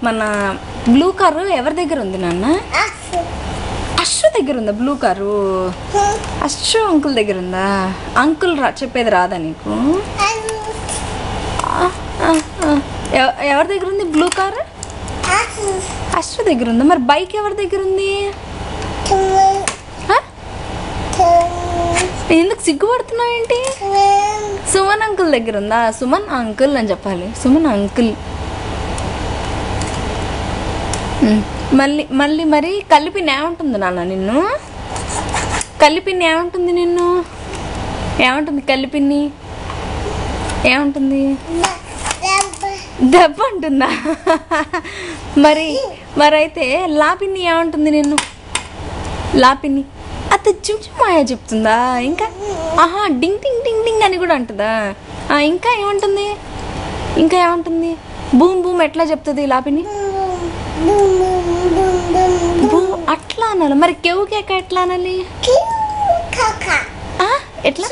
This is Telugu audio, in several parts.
మన బ్లూ కారు ఎవరి దగ్గర ఉంది నాన్న? అశ్వ దగ్గర ఉందా బ్లూ కారు? అశ్వ అంకుల్ దగ్గర ఉందా? అంకుల్ చెప్పేది రాదా నీకు? ఎవరి దగ్గర ఉంది బ్లూ కారు? అశ్వ దగ్గర ఉందా? మరి బైక్ ఎవరి దగ్గర ఉంది? ఎందుకు సిగ్గుపడుతున్నావు ఏంటి? సుమన్ అంకుల్ దగ్గర ఉందా? సుమన్ అంకుల్ అని చెప్పాలి. సుమన్ అంకుల్. మళ్ళీ మళ్ళీ మరి కలిపిని ఏమంటుంది నాన్న నిన్ను? కలిపిని ఏమంటుంది నిన్ను? ఏమంటుంది కలిపిని? ఏమంటుంది? దెబ్బ అంటుందా? మరైతే లాపిన్ని ఏమంటుంది నిన్ను? లాపిన్ని అత్త చుంచుమాయా చెప్తుందా? ఇంకా ఆహా డింగ్ టింగ్ టింగ్ టింగ్ అని కూడా అంటుందా? ఇంకా ఏమంటుంది? ఇంకా ఏమంటుంది? బూమ్ బూమ్ ఎట్లా చెప్తుంది లాపిని? అట్లా అనాలి. మరి కెవ్ కేక ఎట్లా అనాలి? ఎట్లా?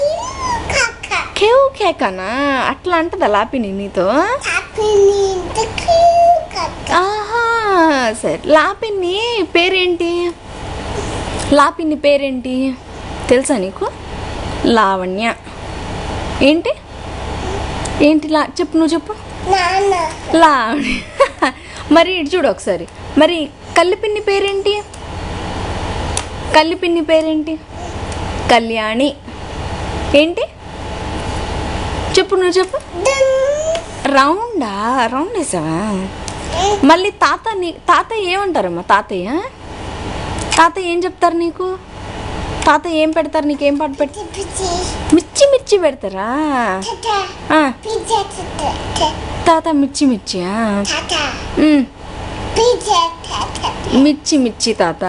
కెవ్ కేకనా? అట్లా అంటదా లాపిని నీతో? ఆహా సరే. లాపిని పేరేంటి? లాపిని పేరేంటి తెలుసా నీకు? లావణ్య. ఏంటి ఏంటి చెప్పు, నువ్వు చెప్పు. లావణ్య. మరి ఇటు చూడు ఒకసారి. మరి కల్లిపిన్ని పేరేంటి? కల్లిపిన్ని పేరేంటి? కళ్యాణి. ఏంటి చెప్పు, నువ్వు చెప్పు. రౌండా? రౌండ్ వేసావా? మళ్ళీ తాత ఏమంటారమ్మా? తాతయ్య ఏం చెప్తారు నీకు? తాతయ్య ఏం పెడతారు నీకు? ఏం పాట మిర్చి మిర్చి పెడతారా? తాత మిర్చి మిర్చియా? మిర్చి మిర్చి తాత.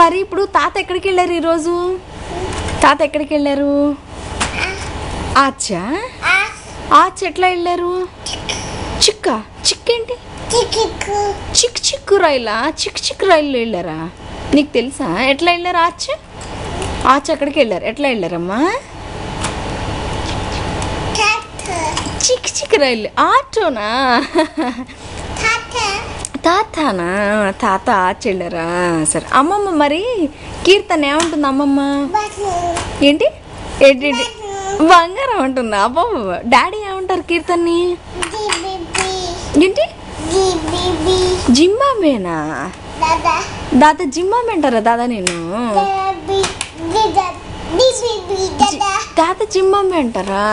మరి ఇప్పుడు తాత ఎక్కడికి వెళ్ళారు ఈరోజు? తాత ఎక్కడికి వెళ్ళారు? ఆచా ఎట్లా వెళ్ళారు? చిక్కేంటి? చిక్కు రైలా? చిక్కు రైల్లో వెళ్ళారా? నీకు తెలుసా ఎట్లా వెళ్ళారు? ఆచ ఎక్కడికి వెళ్ళారు? ఎట్లా వెళ్ళారమ్మా? చిక్కు రైలు. ఆటోనా? తాతనా? తాత ఆచ వెళ్ళారా? సరే. అమ్మమ్మ మరి కీర్తన ఏమంటుంది అమ్మమ్మ? ఏంటి ఏంటి? బంగారం అంటుందా? అబ్బమ్మ. డాడీ ఏమంటారు కీర్తన్ని? ఏంటి? జింబాబేనా? దాదా జింబాబే అంటారా? దాదా నేను దాదా జింబాబే అంటారా?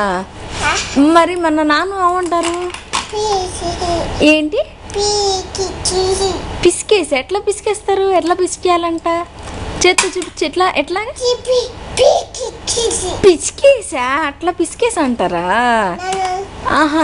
మరి మన నాన్న ఏమంటారు? ఏంటి? పిసికేసి. ఎట్లా పిసికేస్తారు? ఎట్లా పిసికేయాలంట? చేత్తో చూపించి. ఎట్లా పిసికేసా? అట్లా పిసికేసా అంటారా? ఆహా.